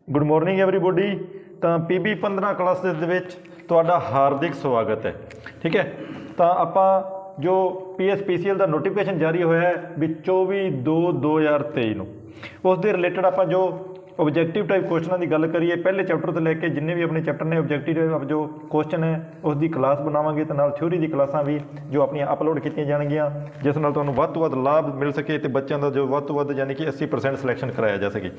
Good morning ਐਵਰੀਬੋਡੀ। ਤਾਂ PB 15 classes ਦੇ ਵਿੱਚ ਤੁਹਾਡਾ ਹਾਰਦਿਕ ਸਵਾਗਤ ਹੈ। ਠੀਕ ਹੈ, ਤਾਂ ਆਪਾਂ ਜੋ PSPCL ਦਾ ਨੋਟੀਫਿਕੇਸ਼ਨ ਜਾਰੀ ਹੋਇਆ ਹੈ ਵੀ 24/2/2023 ਨੂੰ, ਉਸ ਦੇ ਰਿਲੇਟਡ ਆਪਾਂ ਜੋ ਓਬਜੈਕਟਿਵ ਟਾਈਪ ਕੁਐਸਚਨਾਂ ਦੀ ਗੱਲ ਕਰੀਏ, ਪਹਿਲੇ ਚੈਪਟਰ ਤੋਂ ਲੈ ਕੇ ਜਿੰਨੇ ਵੀ ਆਪਣੇ ਚੈਪਟਰ ਨੇ ਓਬਜੈਕਟਿਵ ਟਾਈਪ ਜੋ ਕੁਐਸਚਨ ਹੈ ਉਸ ਦੀ ਕਲਾਸ ਬਣਾਵਾਂਗੇ, ਤੇ ਨਾਲ ਥਿਊਰੀ ਦੀ ਕਲਾਸਾਂ ਵੀ ਜੋ ਆਪਣੀਆਂ ਅਪਲੋਡ ਕੀਤੀਆਂ ਜਾਣਗੀਆਂ, ਜਿਸ ਨਾਲ ਤੁਹਾਨੂੰ ਵੱਧ ਤੋਂ ਵੱਧ ਲਾਭ ਮਿਲ ਸਕੇ ਤੇ ਬੱਚਿਆਂ ਦਾ ਜੋ ਵੱਧ ਤੋਂ ਵੱਧ ਯਾਨੀ ਕਿ 80% ਸਿਲੈਕਸ਼ਨ ਕਰਾਇਆ ਜਾ ਸਕੇ।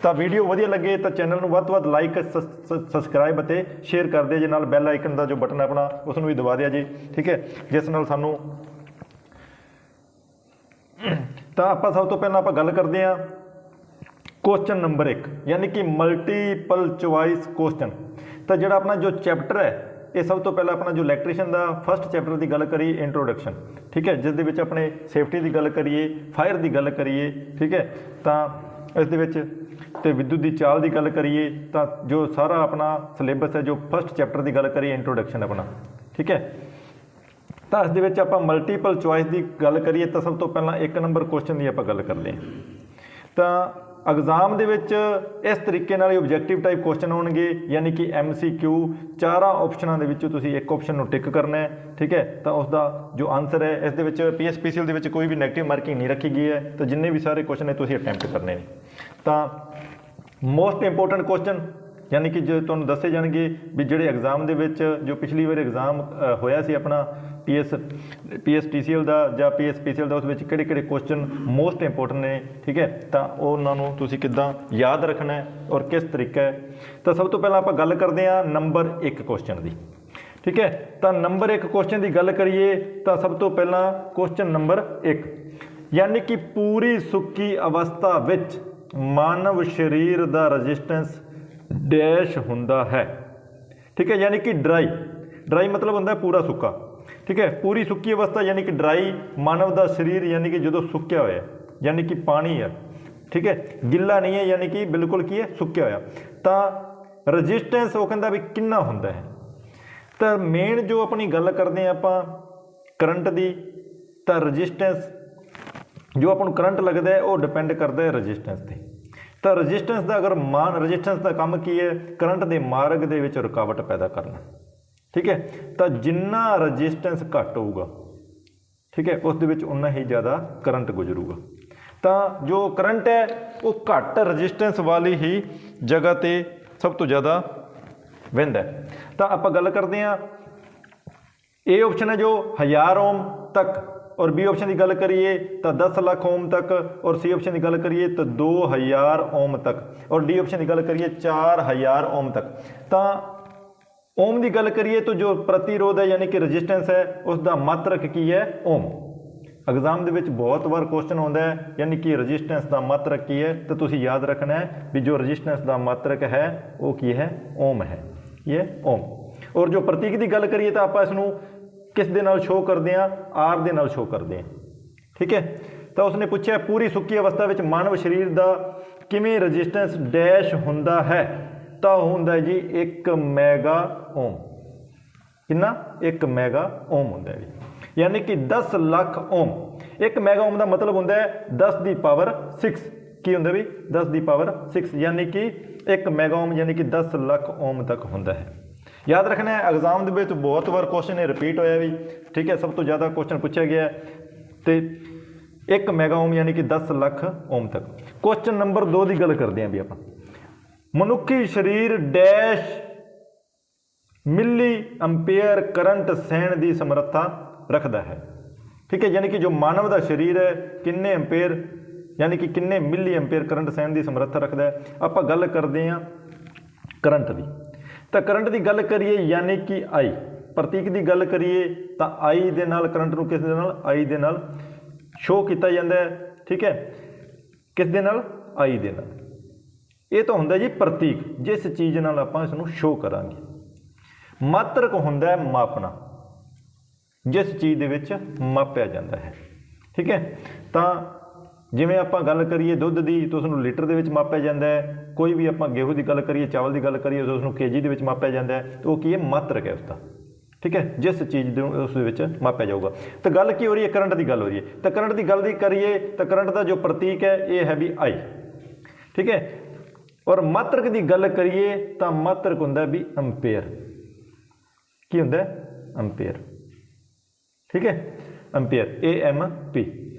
ਤਾਂ ਵੀਡੀਓ ਵਧੀਆ ਲੱਗੇ ਤਾਂ ਚੈਨਲ ਨੂੰ ਵੱਧ ਤੋਂ ਵੱਧ ਲਾਈਕ, ਸਬਸਕ੍ਰਾਈਬ ਅਤੇ ਸ਼ੇਅਰ ਕਰ ਦਿਓ ਜੀ। ਨਾਲ ਬੈਲ ਆਈਕਨ ਦਾ ਜੋ ਬਟਨ ਹੈ ਆਪਣਾ ਉਸ ਨੂੰ ਵੀ ਦਬਾ ਦਿਆ ਜੀ। ਠੀਕ ਹੈ, ਜਿਸ ਨਾਲ ਸਾਨੂੰ ਤਾਂ ਆਪਾਂ ਸਭ ਤੋਂ ਪਹਿਲਾਂ ਆਪਾਂ ਗੱਲ ਕਰਦੇ ਹਾਂ क्वेश्चन नंबर 1 यानी कि मल्टीपल चॉइस क्वेश्चन। तो जोड़ा अपना जो चैप्टर है ये सब तो पहला अपना जो इलैक्ट्रीशियन का फस्ट चैप्टर की गल करिए इंट्रोडक्शन, ठीक है, जिस दे विच अपने सेफ्टी की गल करिए, फायर की गल करिए, ठीक है, तो इस दे विच ते विद्युत की चाल की गल करिए, तो जो सारा अपना सिलेबस है जो फस्ट चैप्टर की गल करिए इंट्रोडक्शन अपना, ठीक है। तो इस दे विच आपां मल्टीपल चॉइस की गल करिए तो सब तो पहला 1 नंबर क्वेश्चन की आपां गल करते हैं। तो एग्जाम ਦੇ ਵਿੱਚ ਇਸ ਤਰੀਕੇ ਨਾਲ ਓਬਜੈਕਟਿਵ ਟਾਈਪ ਕੁਐਸਚਨ ਹੋਣਗੇ, ਯਾਨੀ ਕਿ MCQ ਚਾਰਾਂ ਆਪਸ਼ਨਾਂ ਦੇ ਵਿੱਚੋਂ ਤੁਸੀਂ ਇੱਕ ਆਪਸ਼ਨ ਨੂੰ ਟਿਕ ਕਰਨਾ ਹੈ, ਠੀਕ ਹੈ। ਤਾਂ ਉਸ ਦਾ ਜੋ ਆਨਸਰ ਹੈ ਇਸ ਦੇ ਵਿੱਚ PSPCL ਦੇ ਵਿੱਚ ਕੋਈ ਵੀ ਨੈਗੇਟਿਵ ਮਾਰਕਿੰਗ ਨਹੀਂ ਰੱਖੀ ਗਈ ਹੈ, ਤਾਂ ਜਿੰਨੇ ਵੀ ਸਾਰੇ ਕੁਐਸਚਨ ਨੇ ਤੁਸੀਂ ਅਟੈਂਪਟ ਕਰਨੇ ਨੇ। ਤਾਂ ਮੋਸਟ ਇੰਪੋਰਟੈਂਟ ਕੁਐਸਚਨ यानी कि जो तुहानूं दसे जाणगे भी जिहड़े एग्जाम दे विच जो पिछली बार एग्जाम होया सी अपना PSTCL दा जां PSPCL दा, उस विच किहड़े-किहड़े क्वेश्चन मोस्ट इंपोर्टेंट ने, ठीक है, तो उन्हां नूं तुसीं किद्दां याद रखना है और किस तरीका है। तो सब तो पहलां आपां गल करदे हां नंबर 1 क्वेश्चन दी, ठीक है। तो नंबर 1 क्वेश्चन की गल करिए तो सब तो पहलां क्वेश्चन नंबर 1 यानी कि पूरी सुक्की अवस्था विच मानव शरीर दा रजिस्टेंस डैश हुंदा है, ठीक है, यानी कि ड्राई मतलब हुंदा पूरा सुक्का, ठीक है। पूरी सुक्की अवस्था यानी कि ड्राई, मानव का शरीर यानी कि जो सुक्या होया यानी कि पानी है, ठीक है, गिला नहीं है यानी कि बिल्कुल की है सुक्या होया। तो रजिस्टेंस वो कहता भी किन्ना हुंदा है। तो मेन जो अपनी गल करते हैं आपां करंट की, तो रजिस्टेंस जो अपन करंट लगता है वो डिपेंड करता है रजिस्टेंस से। तो रजिस्टेंस का अगर रजिस्टेंस का काम की है करंट के मार्ग के विच रुकावट पैदा करना, ठीक है। तो जिन्ना रजिस्टेंस घट होगा, ठीक है, उस दे विच उन्ना ही ज़्यादा करंट गुजरूगा। तो जो करंट है वो घट रजिस्टेंस वाली ही जगह ते सब तो ज़्यादा वहिंदा है। तो आप गल करते हैं ए ऑप्शन है जो 1000 ओम तक, और बी ऑप्शन की गल करिए तो 10 लाख ओम तक, और सी ऑप्शन की गल करिए तो 2000 ओम तक, और डी ऑप्शन की गल करिए 4000 ओम तक। तो ओम की गल करिए तो जो प्रतिरोध है यानी कि रजिस्टेंस है उसका मात्रक की है ओम। एग्जाम के बहुत बार क्वेश्चन आता है यानी कि रजिस्टेंस का मात्रक की है, तो तुसीं याद रखना है भी जो रजिस्टेंस का मात्रक है वो की है ओम है, ये ओम। और जो प्रतीक की गल करिए तो आप इसनूं किस दे नाल शो करते हैं, आर दे नाल शो करते हैं, ठीक है। तो उसने पूछा पूरी सुक्की अवस्था में मानव शरीर का किवें रजिस्टेंस डैश हुंदा है, तो हुंदा है जी 1 मैगा ओम। कितना? 1 मैगा ओम हुंदा है जी, यानी कि 10 लाख ओम। 1 मैगा ओम का मतलब हुंदा है 10 की पावर 6, की हुंदा भी 10 की पावर 6, यानी कि 1 मैगा ओम यानी कि 10 लाख ओम तक हुंदा है। याद रखना है एग्जाम के बहुत बार क्वेश्चन ये रिपीट होया भी, ठीक है, सब तो ज़्यादा क्वेश्चन पूछा गया है। तो 1 मैगा ओम यानी कि 10 लाख ओम तक। क्वेश्चन नंबर 2 की गल करते हैं भी आप, मनुखी शरीर डैश मिली अंपेयर करंट सहन की समर्था रखता है, ठीक है, यानी कि जो मानव का शरीर है किन्ने अंपेयर यानी कि किन्ने मिली अंपेयर करंट सहन की समर्था रखता है। आप गल करते हैं करंट की, तो करंट की गल करिए यानी कि आई, प्रतीक की गल करिए तो आई दे नाल करंट नूं किस दे नाल आई दे नाल शो किया जाता है, ठीक है, किस दे नाल आई दे नाल। ये तो हुंदा जी प्रतीक, जिस चीज़ नाल आपां इसनूं शो करांगे। मात्रक हुंदा है मापना, जिस चीज़ दे विच मापिया जाता है, ठीक है। तो जिवें आपां गल करिए दुध की तो उसनूं लीटर दे विच मापिया जाता है, कोई भी आपां गेहूं की गल करिए, चावल की गल करिए तो उसनूं केजी दे विच मापिया जाता है, तो वो की है मात्रक है उसका, ठीक है, जिस चीज़ उस मापिया जाऊगा। तो गल की हो रही है करंट की गल हो रही है, तो करंट की गल करिए तो करंट का जो प्रतीक है ये है भी आई, ठीक है। ਔਰ ਮਾਤਰਕ ਦੀ ਗੱਲ ਕਰੀਏ ਤਾਂ ਮਾਤਰਕ ਹੁੰਦਾ ਵੀ ਅੰਪੇਅਰ। ਕੀ ਹੁੰਦਾ? ਅੰਪੇਅਰ। ਠੀਕ ਹੈ, ਅੰਪੇਅਰ, AMP,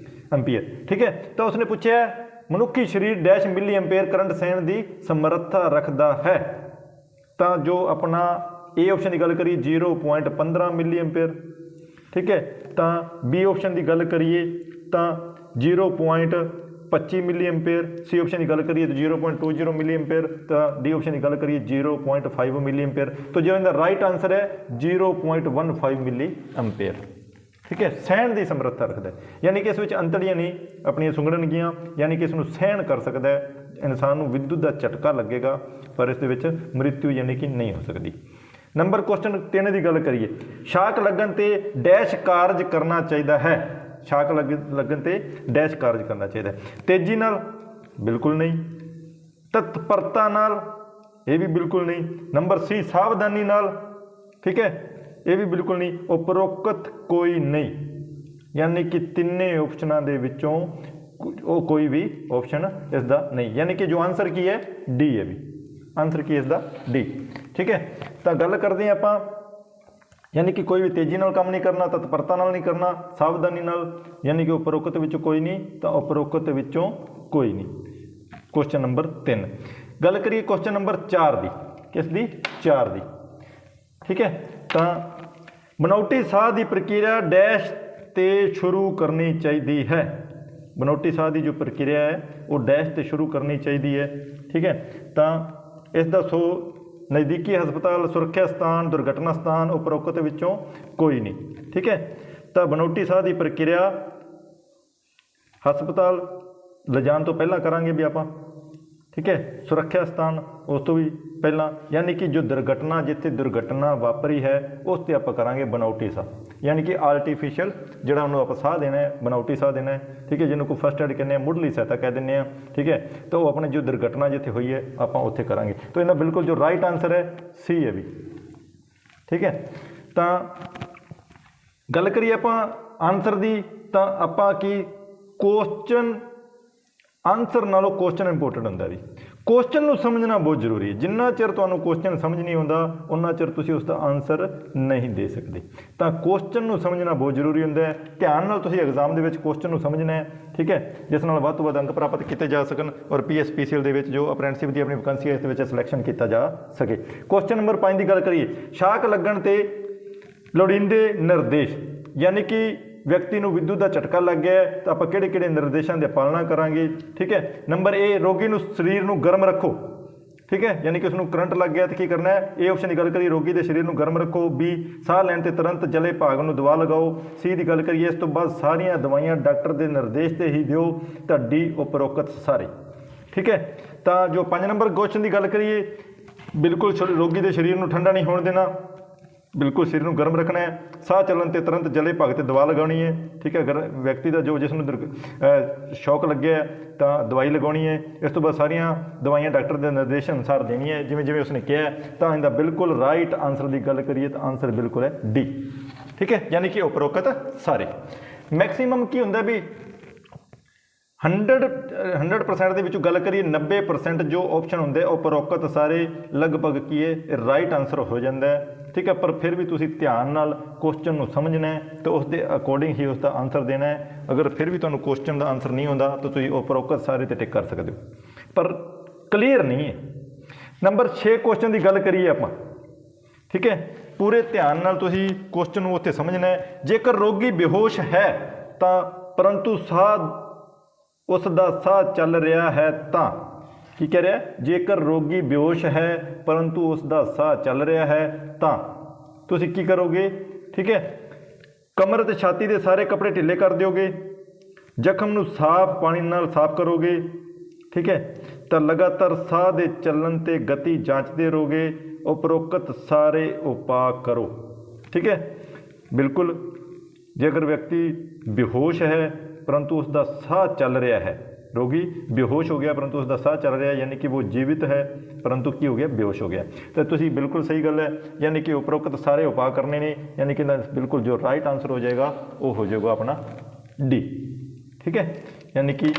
ਅੰਪੇਅਰ। ਠੀਕ ਹੈ, ਤਾਂ ਉਸਨੇ ਪੁੱਛਿਆ ਮਨੁੱਖੀ ਸਰੀਰ ਡੈਸ਼ ਮਿਲੀ ਅੰਪੇਅਰ ਕਰੰਟ ਸਹਿਣ ਦੀ ਸਮਰੱਥਾ ਰੱਖਦਾ ਹੈ। ਤਾਂ ਜੋ ਆਪਣਾ A ਆਪਸ਼ਨ ਦੀ ਗੱਲ ਕਰੀਏ 0.15 ਮਿਲੀ ਅੰਪੇਅਰ। ਠੀਕ ਹੈ, ਤਾਂ B ਆਪਸ਼ਨ ਦੀ ਗੱਲ ਕਰੀਏ ਤਾਂ 0.25 ਮਿਲੀ ਅੰਪੇਅਰ। C ਆਪਸ਼ਨ ਦੀ ਗੱਲ ਕਰੀਏ ਤਾਂ 0.20 ਮਿਲੀ ਅੰਪੇਅਰ। ਤਾਂ D ਆਪਸ਼ਨ ਦੀ ਗੱਲ ਕਰੀਏ 0.5 ਮਿਲੀ ਅੰਪੇਅਰ। ਤਾਂ ਜੋ ਇਹਦਾ ਰਾਈਟ ਆਂਸਰ ਹੈ 0.15 ਮਿਲੀ ਅੰਪੇਅਰ। ਠੀਕ ਹੈ, ਸਹਿਣ ਦੀ ਸਮਰੱਥਾ ਰੱਖਦਾ ਹੈ, ਯਾਨੀ ਕਿ ਇਸ ਵਿੱਚ ਅੰਤੜੀਆਂ ਨਹੀਂ ਆਪਣੀਆਂ ਸੁੰਗੜਨਗੀਆਂ, ਯਾਨੀ ਕਿ ਇਸ ਨੂੰ ਸਹਿਣ ਕਰ ਸਕਦਾ ਹੈ। ਇਨਸਾਨ ਨੂੰ ਵਿਦਿਅਤ ਦਾ ਝਟਕਾ ਲੱਗੇਗਾ ਪਰ ਇਸ ਦੇ ਵਿੱਚ ਮ੍ਰਿਤੂ ਯਾਨੀ ਕਿ ਨਹੀਂ ਹੋ ਸਕਦੀ। ਨੰਬਰ ਕੁਐਸਚਨ 3 ਦੀ ਗੱਲ ਕਰੀਏ, ਸ਼ਾਕ ਲੱਗਣ ਤੇ ਡੈਸ਼ ਕਾਰਜ ਕਰਨਾ ਚਾਹੀਦਾ ਹੈ। ਸ਼ਾਕ ਲੱਗਣ ਤੇ ਡੈਸ਼ ਕਾਰਜ ਕਰਨਾ ਚਾਹੀਦਾ ਹੈ। ਤੇਜ਼ੀ ਨਾਲ? ਬਿਲਕੁਲ ਨਹੀਂ। ਤਤਪਰਤਾ ਨਾਲ? ਇਹ ਵੀ ਬਿਲਕੁਲ ਨਹੀਂ। ਨੰਬਰ C ਸਾਵਧਾਨੀ ਨਾਲ? ਠੀਕ ਹੈ, ਇਹ ਵੀ ਬਿਲਕੁਲ ਨਹੀਂ। ਉਪਰੋਕਤ ਕੋਈ ਨਹੀਂ, ਯਾਨੀ ਕਿ ਤਿੰਨੇ ਆਪਸ਼ਨਾਂ ਦੇ ਵਿੱਚੋਂ ਉਹ ਕੋਈ ਵੀ ਆਪਸ਼ਨ ਇਸ ਦਾ ਨਹੀਂ, ਯਾਨੀ ਕਿ ਜੋ ਆਨਸਰ ਕੀ ਹੈ D ਹੈ ਵੀ। ਆਨਸਰ ਕੀ ਇਸ ਦਾ? D। ਠੀਕ ਹੈ, ਤਾਂ ਗੱਲ ਕਰਦੇ ਹਾਂ ਆਪਾਂ, ਯਾਨੀ ਕਿ ਕੋਈ ਵੀ ਤੇਜ਼ੀ ਨਾਲ ਕੰਮ ਨਹੀਂ ਕਰਨਾ, ਤਤਪਰਤਾ ਨਾਲ ਨਹੀਂ ਕਰਨਾ, ਸਾਵਧਾਨੀ ਨਾਲ, ਯਾਨੀ ਕਿ ਉਪਰੋਕਤ ਵਿੱਚੋਂ ਕੋਈ ਨਹੀਂ ਤਾਂ ਉਪਰੋਕਤ ਵਿੱਚੋਂ ਕੋਈ ਨਹੀਂ। Question number 3। ਗੱਲ ਕਰੀਏ ਕੁਐਸਚਨ ਨੰਬਰ 4 ਦੀ। ਕਿਸ ਦੀ? 4 ਦੀ। ਠੀਕ ਹੈ, ਤਾਂ ਬਨਾਵਟੀ ਸਾਹ ਦੀ ਪ੍ਰਕਿਰਿਆ ਡੈਸ਼ ਤੇ ਸ਼ੁਰੂ ਕਰਨੀ ਚਾਹੀਦੀ ਹੈ। ਬਨਾਵਟੀ ਸਾਹ ਦੀ ਜੋ ਪ੍ਰਕਿਰਿਆ ਹੈ ਉਹ ਡੈਸ਼ ਤੇ ਸ਼ੁਰੂ ਕਰਨੀ ਚਾਹੀਦੀ ਹੈ। ਠੀਕ ਹੈ, ਤਾਂ ਇਸ ਦਾ ਸੋ ਨਜ਼ਦੀਕੀ ਹਸਪਤਾਲ, ਸੁਰੱਖਿਆ ਸਥਾਨ, ਦੁਰਘਟਨਾ ਸਥਾਨ, ਉਪਰੋਕਤ ਵਿੱਚੋਂ ਕੋਈ ਨਹੀਂ। ਠੀਕ ਹੈ, ਤਾਂ ਬਨਾਵਟੀ ਸਾਹ ਦੀ ਪ੍ਰਕਿਰਿਆ ਹਸਪਤਾਲ ਲਿਜਾਣ ਤੋਂ ਪਹਿਲਾਂ ਕਰਾਂਗੇ ਵੀ ਆਪਾਂ। ਠੀਕ ਹੈ, ਸੁਰੱਖਿਆ ਸਥਾਨ ਉਸ ਤੋਂ ਵੀ ਪਹਿਲਾਂ, ਯਾਨੀ ਕਿ ਜੋ ਦੁਰਘਟਨਾ, ਜਿੱਥੇ ਦੁਰਘਟਨਾ ਵਾਪਰੀ ਹੈ ਉਸ 'ਤੇ ਆਪਾਂ ਕਰਾਂਗੇ ਬਨਾਵਟੀ ਸਾਹ, ਯਾਨੀ ਕਿ ਆਰਟੀਫਿਸ਼ੀਅਲ ਜਿਹੜਾ ਉਹਨੂੰ ਆਪਾਂ ਸਾਹ ਦੇਣਾ ਹੈ, ਬਨਾਵਟੀ ਸਾਹ ਦੇਣਾ ਹੈ। ਠੀਕ ਹੈ, ਜਿਹਨੂੰ ਕੋਈ ਫਸਟ ਐਡ ਕਹਿੰਦੇ ਆ, ਮੁੱਢਲੀ ਸਹਾਇਤਾ ਕਹਿ ਦਿੰਦੇ ਆ। ਠੀਕ ਹੈ, ਤਾਂ ਉਹ ਆਪਣੇ ਜੋ ਦੁਰਘਟਨਾ ਜਿੱਥੇ ਹੋਈ ਹੈ ਆਪਾਂ ਉੱਥੇ ਕਰਾਂਗੇ। ਤਾਂ ਇਹਦਾ ਬਿਲਕੁਲ ਜੋ ਰਾਈਟ ਆਨਸਰ ਹੈ C ਹੈ ਵੀ। ਠੀਕ ਹੈ, ਤਾਂ ਗੱਲ ਕਰੀਏ ਆਪਾਂ ਆਨਸਰ ਦੀ, ਤਾਂ ਆਪਾਂ ਕੀ ਕੁਐਸਚਨ ਆਨਸਰ ਨਾਲੋਂ ਕੁਐਸਚਨ ਇੰਪੋਰਟੈਂਟ ਹੁੰਦਾ ਵੀ। ਕੁਐਸਚਨ ਨੂੰ ਸਮਝਣਾ ਬਹੁਤ ਜ਼ਰੂਰੀ ਹੈ। ਜਿੰਨਾ ਚਿਰ ਤੁਹਾਨੂੰ ਕੁਐਸਚਨ ਸਮਝ ਨਹੀਂ ਆਉਂਦਾ ਉਨਾ ਚਿਰ ਤੁਸੀਂ ਉਸ ਦਾ ਆਨਸਰ ਨਹੀਂ ਦੇ ਸਕਦੇ। ਤਾਂ ਕੁਐਸਚਨ ਨੂੰ ਸਮਝਣਾ ਬਹੁਤ ਜ਼ਰੂਰੀ ਹੁੰਦਾ ਹੈ। ਧਿਆਨ ਨਾਲ ਤੁਸੀਂ ਐਗਜ਼ਾਮ ਦੇ ਵਿੱਚ ਕੁਐਸਚਨ ਨੂੰ ਸਮਝਣਾ ਹੈ। ਠੀਕ ਹੈ, ਜਿਸ ਨਾਲ ਵੱਧ ਤੋਂ ਵੱਧ ਅੰਕ ਪ੍ਰਾਪਤ ਕੀਤੇ ਜਾ ਸਕਣ ਔਰ PSPCL ਦੇ ਵਿੱਚ ਜੋ ਅਪ੍ਰੈਂਟਿਸਸ਼ਿਪ ਦੀ ਆਪਣੀ ਵੈਕੈਂਸੀ ਹੈ ਇਸ ਦੇ ਵਿੱਚ ਸਿਲੈਕਸ਼ਨ ਕੀਤਾ ਜਾ ਸਕੇ। ਕੁਐਸਚਨ ਨੰਬਰ 5 ਦੀ ਗੱਲ ਕਰੀਏ, ਸ਼ਾਕ ਲੱਗਣ ਤੇ ਲੋੜੀਂਦੇ ਨਿਰਦੇਸ਼, ਯਾਨੀ ਕਿ ਵਿਅਕਤੀ ਨੂੰ ਵਿਦਿਅਤ ਦਾ ਝਟਕਾ ਲੱਗ ਗਿਆ ਹੈ ਤਾਂ ਆਪਾਂ ਕਿਹੜੇ ਕਿਹੜੇ ਨਿਰਦੇਸ਼ਾਂ ਦੀ ਪਾਲਣਾ ਕਰਾਂਗੇ। ਠੀਕ ਹੈ, ਨੰਬਰ A ਰੋਗੀ ਨੂੰ ਸਰੀਰ ਨੂੰ ਗਰਮ ਰੱਖੋ। ਠੀਕ ਹੈ, ਯਾਨੀ ਕਿ ਉਸ ਨੂੰ ਕਰੰਟ ਲੱਗ ਗਿਆ ਤਾਂ ਕੀ ਕਰਨਾ ਹੈ? A ਆਪਸ਼ਨ ਦੀ ਗੱਲ ਕਰੀਏ ਰੋਗੀ ਦੇ ਸਰੀਰ ਨੂੰ ਗਰਮ ਰੱਖੋ। B ਸਾਹ ਲੈਣ ਤੇ ਤੁਰੰਤ ਜਲੇ ਭਾਗ ਨੂੰ ਦਵਾ ਲਗਾਓ। C ਦੀ ਗੱਲ ਕਰੀਏ ਇਸ ਤੋਂ ਬਾਅਦ ਸਾਰੀਆਂ ਦਵਾਈਆਂ ਡਾਕਟਰ ਦੇ ਨਿਰਦੇਸ਼ ਤੇ ਹੀ ਦਿਓ। ਤਾਂ D ਉਪਰੋਕਤ ਸਾਰੇ। ਠੀਕ ਹੈ, ਤਾਂ ਜੋ 5 ਨੰਬਰ ਕੁਐਸਚਨ ਦੀ ਗੱਲ ਕਰੀਏ, ਬਿਲਕੁਲ ਰੋਗੀ ਦੇ ਸਰੀਰ ਨੂੰ ਠੰਡਾ ਨਹੀਂ ਹੋਣ ਦੇਣਾ, ਬਿਲਕੁਲ ਸਰੀਰ ਨੂੰ ਗਰਮ ਰੱਖਣਾ ਹੈ। ਸਾਹ ਚੱਲਣ ਤੇ ਤੁਰੰਤ ਜਲੇ ਭਾਗ ਤੇ ਦਵਾ ਲਗਾਉਣੀ ਹੈ। ਠੀਕ ਹੈ, ਅਗਰ ਵਿਅਕਤੀ ਦਾ ਜੋ ਜਿਸ ਨੂੰ ਸ਼ੌਕ ਲੱਗਿਆ ਤਾਂ ਦਵਾਈ ਲਗਾਉਣੀ ਹੈ। ਇਸ ਤੋਂ ਬਾਅਦ ਸਾਰੀਆਂ ਦਵਾਈਆਂ ਡਾਕਟਰ ਦੇ ਨਿਰਦੇਸ਼ ਅਨੁਸਾਰ ਦੇਣੀਆਂ ਜਿਵੇਂ ਜਿਵੇਂ ਉਸਨੇ ਕਿਹਾ। ਤਾਂ ਇਹਦਾ ਬਿਲਕੁਲ ਰਾਈਟ ਆਨਸਰ ਦੀ ਗੱਲ ਕਰੀਏ ਤਾਂ ਆਨਸਰ ਬਿਲਕੁਲ ਹੈ D। ਠੀਕ ਹੈ, ਯਾਨੀ ਕਿ ਉਪਰੋਕਤ ਸਾਰੇ। ਮੈਕਸਿਮਮ ਕੀ ਹੁੰਦਾ ਵੀ 100% ਦੇ ਵਿੱਚੋਂ ਗੱਲ ਕਰੀਏ 90% ਜੋ ਆਪਸ਼ਨ ਹੁੰਦੇ ਉਪਰੋਕਤ ਸਾਰੇ ਲਗਭਗ ਕੀ ਹੈ ਰਾਈਟ ਆਨਸਰ ਹੋ ਜਾਂਦਾ ਹੈ। ਠੀਕ ਹੈ, ਪਰ ਫਿਰ ਵੀ ਤੁਸੀਂ ਧਿਆਨ ਨਾਲ ਕੁਐਸਚਨ ਨੂੰ ਸਮਝਣਾ ਹੈ ਤੇ ਉਸ ਦੇ ਅਕੋਰਡਿੰਗ ਹੀ ਉਸ ਦਾ ਆਨਸਰ ਦੇਣਾ ਹੈ। ਅਗਰ ਫਿਰ ਵੀ ਤੁਹਾਨੂੰ ਕੁਐਸਚਨ ਦਾ ਆਨਸਰ ਨਹੀਂ ਆਉਂਦਾ ਤਾਂ ਤੁਸੀਂ ਉਪਰੋਕਤ ਸਾਰੇ 'ਤੇ ਟਿਕ ਕਰ ਸਕਦੇ ਹੋ, ਪਰ ਕਲੀਅਰ ਨਹੀਂ ਹੈ। ਨੰਬਰ 6 ਕੁਐਸਚਨ ਦੀ ਗੱਲ ਕਰੀਏ ਆਪਾਂ। ਠੀਕ ਹੈ, ਪੂਰੇ ਧਿਆਨ ਨਾਲ ਤੁਸੀਂ ਕੁਐਸਚਨ ਨੂੰ ਉੱਥੇ ਸਮਝਣਾ ਹੈ। ਜੇਕਰ ਰੋਗੀ ਬੇਹੋਸ਼ ਹੈ ਤਾਂ ਪਰੰਤੂ ਉਸ ਦਾ ਸਾਹ ਚੱਲ ਰਿਹਾ ਹੈ ਤਾਂ ਕੀ ਕਹਿ ਰਿਹਾ? ਜੇਕਰ ਰੋਗੀ ਬੇਹੋਸ਼ ਹੈ ਪਰੰਤੂ ਉਸ ਦਾ ਸਾਹ ਚੱਲ ਰਿਹਾ ਹੈ ਤਾਂ ਤੁਸੀਂ ਕੀ ਕਰੋਗੇ? ਠੀਕ ਹੈ, ਕਮਰ ਅਤੇ ਛਾਤੀ ਦੇ ਸਾਰੇ ਕੱਪੜੇ ਢਿੱਲੇ ਕਰ ਦਿਓਗੇ। ਜ਼ਖਮ ਨੂੰ ਸਾਫ਼ ਪਾਣੀ ਨਾਲ ਸਾਫ਼ ਕਰੋਗੇ। ਠੀਕ ਹੈ, ਤਾਂ ਲਗਾਤਾਰ ਸਾਹ ਦੇ ਚੱਲਣ ਤੇ ਗਤੀ ਜਾਂਚਦੇ ਰਹੋਗੇ। ਉਪਰੋਕਤ ਸਾਰੇ ਉਪਾਅ ਕਰੋ। ਠੀਕ ਹੈ, ਬਿਲਕੁਲ ਜੇਕਰ ਵਿਅਕਤੀ ਬੇਹੋਸ਼ ਹੈ ਪਰੰਤੂ ਉਸ ਦਾ ਸਾਹ ਚੱਲ ਰਿਹਾ ਹੈ, ਰੋਗੀ ਬੇਹੋਸ਼ ਹੋ ਗਿਆ ਪਰੰਤੂ ਉਸ ਦਾ ਸਾਹ ਚੱਲ ਰਿਹਾ ਯਾਨੀ ਕਿ ਉਹ ਜੀਵਿਤ ਹੈ ਪਰੰਤੂ ਕੀ ਹੋ ਗਿਆ? ਬੇਹੋਸ਼ ਹੋ ਗਿਆ। ਤਾਂ ਤੁਸੀਂ ਬਿਲਕੁਲ ਸਹੀ ਗੱਲ ਹੈ, ਯਾਨੀ ਕਿ ਉਪਰੋਕਤ ਸਾਰੇ ਉਪਾਅ ਕਰਨੇ ਨੇ, ਯਾਨੀ ਕਿ ਬਿਲਕੁਲ ਜੋ ਰਾਈਟ ਆਨਸਰ ਹੋ ਜਾਏਗਾ ਉਹ ਹੋ ਜਾਏਗਾ ਆਪਣਾ D। ਠੀਕ ਹੈ, ਯਾਨੀ ਕਿ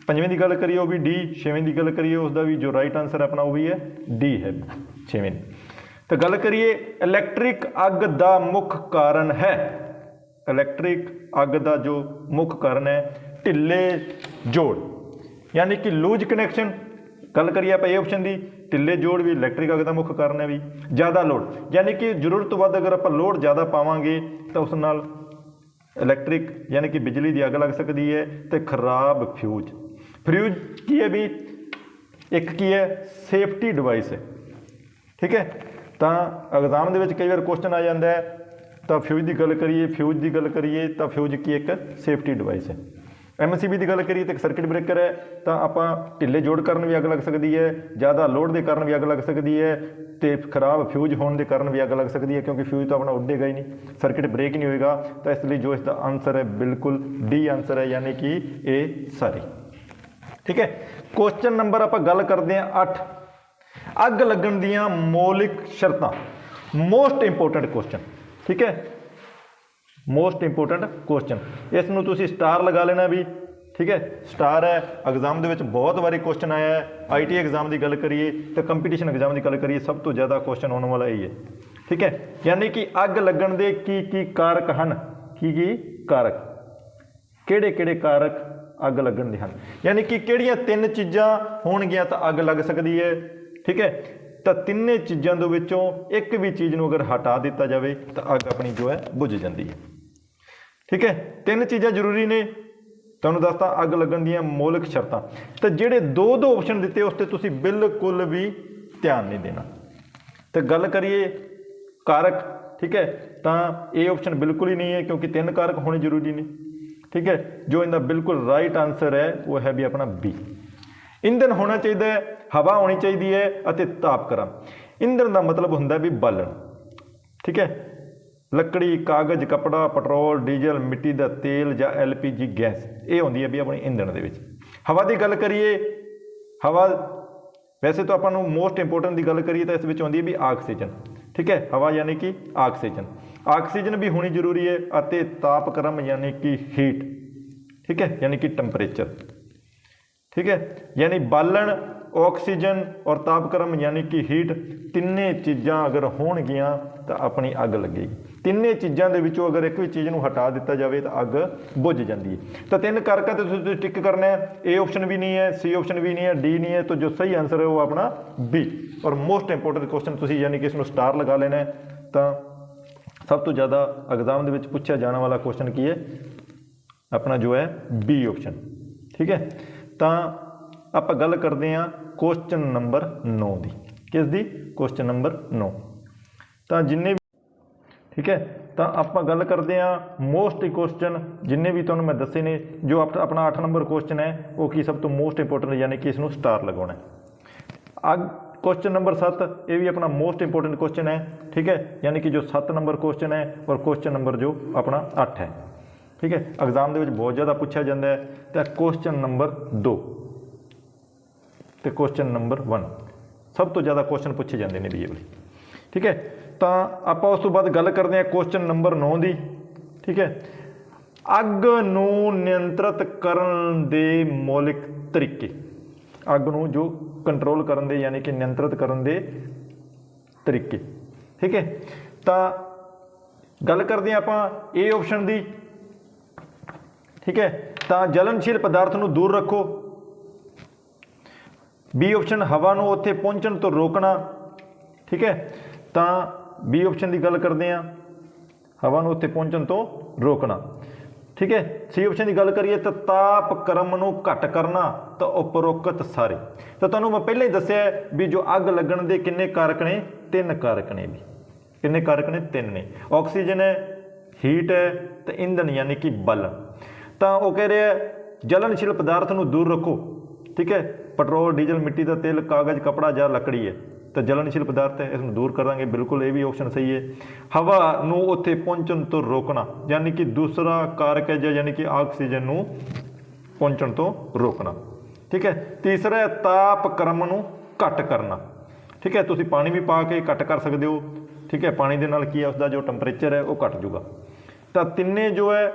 ਪੰਜਵੇਂ ਦੀ ਗੱਲ ਕਰੀਏ ਉਹ ਵੀ ਡੀ, ਛੇਵੇਂ ਦੀ ਗੱਲ ਕਰੀਏ ਉਸ ਦਾ ਵੀ ਜੋ ਰਾਈਟ ਆਂਸਰ ਆਪਣਾ ਉਹ ਵੀ ਹੈ ਡੀ ਹੈ ਛੇਵੇਂ। ਤਾਂ ਗੱਲ ਕਰੀਏ ਇਲੈਕਟ੍ਰਿਕ ਅੱਗ ਦਾ ਮੁੱਖ ਕਾਰਨ ਹੈ, ਇਲੈਕਟ੍ਰਿਕ ਅੱਗ ਦਾ ਜੋ ਮੁੱਖ ਕਾਰਨ ਹੈ ਢਿੱਲੇ ਜੋੜ ਯਾਨੀ ਕਿ ਲੂਜ ਕਨੈਕਸ਼ਨ। ਗੱਲ ਕਰੀਏ ਆਪਾਂ ਇਹ ਆਪਸ਼ਨ ਦੀ, ਢਿੱਲੇ ਜੋੜ ਵੀ ਇਲੈਕਟ੍ਰਿਕ ਅੱਗ ਦਾ ਮੁੱਖ ਕਾਰਨ ਹੈ ਵੀ। ਜ਼ਿਆਦਾ ਲੋਡ ਯਾਨੀ ਕਿ ਜ਼ਰੂਰਤ ਤੋਂ ਵੱਧ ਅਗਰ ਆਪਾਂ ਲੋਡ ਜ਼ਿਆਦਾ ਪਾਵਾਂਗੇ ਤਾਂ ਉਸ ਨਾਲ ਇਲੈਕਟ੍ਰਿਕ ਯਾਨੀ ਕਿ ਬਿਜਲੀ ਦੀ ਅੱਗ ਲੱਗ ਸਕਦੀ ਹੈ। ਤੇ ਖਰਾਬ ਫਿਊਜ਼, ਫਿਊਜ਼ ਕੀ ਹੈ ਵੀ ਇੱਕ ਕੀ ਹੈ ਸੇਫਟੀ ਡਿਵਾਈਸ ਹੈ, ਠੀਕ ਹੈ। ਤਾਂ ਐਗਜ਼ਾਮ ਦੇ ਵਿੱਚ ਕਈ ਵਾਰ ਕੁਐਸਚਨ ਆ ਜਾਂਦਾ ਹੈ, ਤਾਂ ਫਿਊਜ਼ ਦੀ ਗੱਲ ਕਰੀਏ, ਫਿਊਜ਼ ਦੀ ਗੱਲ ਕਰੀਏ ਤਾਂ ਫਿਊਜ਼ ਕੀ ਇੱਕ ਸੇਫਟੀ ਡਿਵਾਈਸ ਹੈ। MCB ਦੀ ਗੱਲ ਕਰੀਏ ਤਾਂ ਇੱਕ ਸਰਕਿਟ ਬ੍ਰੇਕਰ ਹੈ। ਤਾਂ ਆਪਾਂ ਢਿੱਲੇ ਜੋੜ ਕਾਰਨ ਵੀ ਅੱਗ ਲੱਗ ਸਕਦੀ ਹੈ, ਜ਼ਿਆਦਾ ਲੋਡ ਦੇ ਕਾਰਨ ਵੀ ਅੱਗ ਲੱਗ ਸਕਦੀ ਹੈ, ਤੇ ਖਰਾਬ ਫਿਊਜ਼ ਹੋਣ ਦੇ ਕਾਰਨ ਵੀ ਅੱਗ ਲੱਗ ਸਕਦੀ ਹੈ, ਕਿਉਂਕਿ ਫਿਊਜ਼ ਤਾਂ ਆਪਣਾ ਉੱਡੇਗਾ ਹੀ ਨਹੀਂ, ਸਰਕਿਟ ਬ੍ਰੇਕ ਨਹੀਂ ਹੋਏਗਾ। ਤਾਂ ਇਸ ਲਈ ਜੋ ਇਸ ਦਾ ਆਨਸਰ ਹੈ ਬਿਲਕੁਲ ਡੀ ਆਨਸਰ ਹੈ, ਯਾਨੀ ਕਿ ਇਹ ਸਾਰੀ, ਠੀਕ ਹੈ। ਕੁਐਸਚਨ ਨੰਬਰ ਆਪਾਂ ਗੱਲ ਕਰਦੇ ਹਾਂ 8, ਅੱਗ ਲੱਗਣ ਦੀਆਂ ਮੌਲਿਕ ਸ਼ਰਤਾਂ, ਮੋਸਟ ਇੰਪੋਰਟੈਂਟ ਕੁਐਸਚਨ, ਠੀਕ ਹੈ, ਮੋਸਟ ਇੰਪੋਰਟੈਂਟ ਕੁਐਸਚਨ। ਇਸ ਨੂੰ ਤੁਸੀਂ ਸਟਾਰ ਲਗਾ ਲੈਣਾ ਵੀ, ਠੀਕ ਹੈ, ਸਟਾਰ ਹੈ। ਐਗਜ਼ਾਮ ਦੇ ਵਿੱਚ ਬਹੁਤ ਵਾਰੀ ਕੁਐਸਚਨ ਆਇਆ ਹੈ। ITI ਐਗਜ਼ਾਮ ਦੀ ਗੱਲ ਕਰੀਏ ਤਾਂ ਕੰਪੀਟੀਸ਼ਨ ਐਗਜ਼ਾਮ ਦੀ ਗੱਲ ਕਰੀਏ, ਸਭ ਤੋਂ ਜ਼ਿਆਦਾ ਕੁਐਸਚਨ ਆਉਣ ਵਾਲਾ ਇਹ ਹੈ, ਠੀਕ ਹੈ। ਯਾਨੀ ਕਿ ਅੱਗ ਲੱਗਣ ਦੇ ਕੀ ਕੀ ਕਾਰਕ ਹਨ, ਕੀ ਕੀ ਕਾਰਕ, ਕਿਹੜੇ ਕਿਹੜੇ ਕਾਰਕ ਅੱਗ ਲੱਗਣ ਦੇ ਹਨ, ਯਾਨੀ ਕਿ ਕਿਹੜੀਆਂ ਤਿੰਨ ਚੀਜ਼ਾਂ ਹੋਣਗੀਆਂ ਤਾਂ ਅੱਗ ਲੱਗ ਸਕਦੀ ਹੈ, ਠੀਕ ਹੈ। ਤਾਂ ਤਿੰਨੇ ਚੀਜ਼ਾਂ ਦੇ ਵਿੱਚੋਂ ਇੱਕ ਵੀ ਚੀਜ਼ ਨੂੰ ਅਗਰ ਹਟਾ ਦਿੱਤਾ ਜਾਵੇ ਤਾਂ ਅੱਗ ਆਪਣੀ ਜੋ ਹੈ ਬੁਝ ਜਾਂਦੀ ਹੈ, ਠੀਕ ਹੈ। ਤਿੰਨ ਚੀਜ਼ਾਂ ਜ਼ਰੂਰੀ ਨੇ, ਤੁਹਾਨੂੰ ਦੱਸਤਾ ਅੱਗ ਲੱਗਣ ਦੀਆਂ ਮੌਲਿਕ ਸ਼ਰਤਾਂ। ਤਾਂ ਜਿਹੜੇ ਦੋ ਆਪਸ਼ਨ ਦਿੱਤੇ ਉਸ 'ਤੇ ਤੁਸੀਂ ਬਿਲਕੁਲ ਵੀ ਧਿਆਨ ਨਹੀਂ ਦੇਣਾ। ਤੇ ਗੱਲ ਕਰੀਏ ਕਾਰਕ, ਠੀਕ ਹੈ, ਤਾਂ ਇਹ ਆਪਸ਼ਨ ਬਿਲਕੁਲ ਹੀ ਨਹੀਂ ਹੈ, ਕਿਉਂਕਿ ਤਿੰਨ ਕਾਰਕ ਹੋਣੇ ਜ਼ਰੂਰੀ ਨੇ, ਠੀਕ ਹੈ। ਜੋ ਇਹਦਾ ਬਿਲਕੁਲ ਰਾਈਟ ਆਨਸਰ ਹੈ ਉਹ ਹੈ ਵੀ ਆਪਣਾ ਬੀ। ਇੰਧਨ ਹੋਣਾ ਚਾਹੀਦਾ ਹੈ, ਹਵਾ ਹੋਣੀ ਚਾਹੀਦੀ ਹੈ ਅਤੇ ਤਾਪਕਰਮ। ਇੰਧਨ ਦਾ ਮਤਲਬ ਹੁੰਦਾ ਵੀ ਬਾਲਣ, ਠੀਕ ਹੈ। ਲੱਕੜੀ, ਕਾਗਜ਼, ਕਪੜਾ, ਪੈਟਰੋਲ, ਡੀਜ਼ਲ, ਮਿੱਟੀ ਦਾ ਤੇਲ ਜਾਂ LPG ਗੈਸ, ਇਹ ਹੁੰਦੀ ਹੈ ਵੀ ਆਪਣੀ ਇੰਧਨ ਦੇ ਵਿੱਚ। ਹਵਾ ਦੀ ਗੱਲ ਕਰੀਏ, ਹਵਾ ਵੈਸੇ ਤਾਂ ਆਪਾਂ ਨੂੰ ਮੋਸਟ ਇੰਪੋਰਟੈਂਟ ਦੀ ਗੱਲ ਕਰੀਏ ਤਾਂ ਇਸ ਵਿੱਚ ਆਉਂਦੀ ਹੈ ਵੀ ਆਕਸੀਜਨ, ਠੀਕ ਹੈ। ਹਵਾ ਯਾਨੀ ਕਿ ਆਕਸੀਜਨ, ਆਕਸੀਜਨ ਵੀ ਹੋਣੀ ਜ਼ਰੂਰੀ ਹੈ। ਅਤੇ ਤਾਪਕਰਮ ਯਾਨੀ ਕਿ ਹੀਟ, ਠੀਕ ਹੈ, ਯਾਨੀ ਕਿ ਟੈਂਪਰੇਚਰ, ठीक है। यानी बालन, ऑक्सीजन और तापक्रम यानी कि हीट, तिन्ने चीज़ां अगर होणगियां तो अपनी अग लगेगी। तिन्ने चीज़ों के विचों अगर एक भी चीज़ को हटा दिता जाए तो अग बुझ जाती है। तो तीन कारकां ते तुसीं टिक करना है, ए ऑप्शन भी नहीं है, सी ऑप्शन भी नहीं है, डी नहीं है, तो जो सही आंसर है वो अपना बी। और मोस्ट इंपोर्टेंट क्वेश्चन तुसीं यानी कि इसमें स्टार लगा लेना है। तो सब तो ज़्यादा एग्जाम के पूछा जाने वाला क्वेश्चन की है अपना जो है बी ऑप्शन, ठीक है। तो आप गल करते हैं क्वेश्चन नंबर 9 की, किस दी? Question number 9। तो जिन्ने भी, ठीक है, तो आप गल करते हैं मोस्ट क्वेश्चन जिन्ने भी तुहानूं मैं दसे ने। जो अपना 8 नंबर क्वेश्चन है वो की सब तो मोस्ट इंपोर्टेंट यानी कि इसनूं स्टार लगाना है। क्वेश्चन नंबर 7 ये भी अपना मोस्ट इंपोर्टेंट क्वेश्चन है, ठीक है, यानी कि जो 7 नंबर क्वेश्चन है और क्वेश्चन नंबर जो अपना 8 है, ठीक है। एग्जाम के बहुत ज़्यादा पूछा जाता है। तो क्वेश्चन नंबर 2 तो क्वेश्चन नंबर 1 सब तो ज़्यादा क्वेश्चन पूछे जाते हैं बीए वाले, ठीक है। तो आप उस तो बाद गल करते हैं क्वेश्चन नंबर 9 की, ठीक है। अग नूं नियंत्रित करन दे मौलिक तरीके, अग नूं जो कंट्रोल करन दे यानी कि नियंत्रित करन दे तरीके, ठीक है। तो गल करते हैं आप ए ऑप्शन की, ठीक है। तो जलनशील पदार्थ नूं दूर रखो। बी ऑप्शन हवा नूं उत्थे पहुंचण तो रोकना, ठीक है। तो बी ऑप्शन की गल करते हैं हवा नूं उत्थे पहुंचण तो रोकना, ठीक है। सी ऑप्शन की गल करिए तो तापक्रम नूं घट करना। तो उपरोक्त सारे तो तुहानूं मैं पहले ही दस्सिया भी जो अग लगण दे किन्ने कारक ने, 3 कारक ने भी। किन्ने कारक ने? 3 ने। ऑक्सीजन है, हीट है, तो ईंधन यानी कि बालन। तो वो कह रहे हैं जलनशील पदार्थ नूं दूर रखो, ठीक है। पेट्रोल, डीजल, मिट्टी का तेल, कागज़, कपड़ा या लकड़ी है, तो जलनशील पदार्थ है, इसमें दूर कर देंगे, बिल्कुल ये भी ऑप्शन सही है। हवा नूं उत्थे पहुंचण तो रोकना यानी कि दूसरा कारक है, यानी कि ऑक्सीजन नूं पहुंचण तो रोकना, ठीक है। तीसरा है तापक्रम नूं घट करना, ठीक है। तुसीं पानी भी पा के घट कर सकते हो, ठीक है। पानी दे नाल की है उसका जो टैंपरेचर है वो घट जूगा। तो तिन्ने जो है